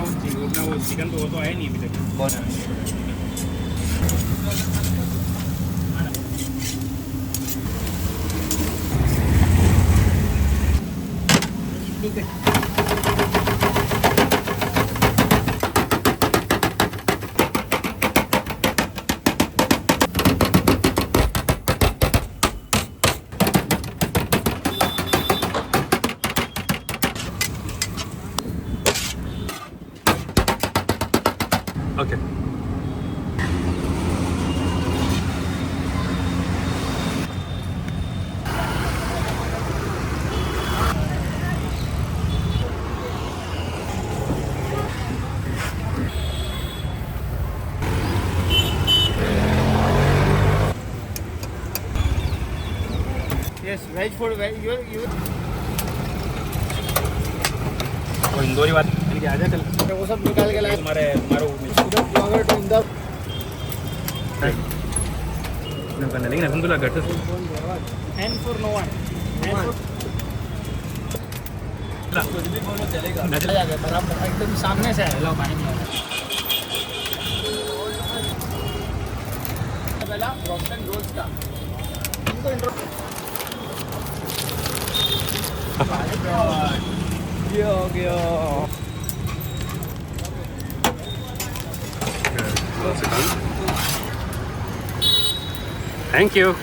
उतना वो चिकन तो वो तो आया नहीं अभी तक। कौन है? Okay Yes, veg food. You. और इंदौरी बात कि आजा चल वो सब निकाल के लाए. तुम्हारो Yogurt in the. करने लेकिन अपन तो लगा घर से And for no one. कुछ भी बोलो चलेगा बराबर एकदम सामने से है. लो पानी पियो. पहला रोस्टन रोल्स का. ये हो गया. Thank you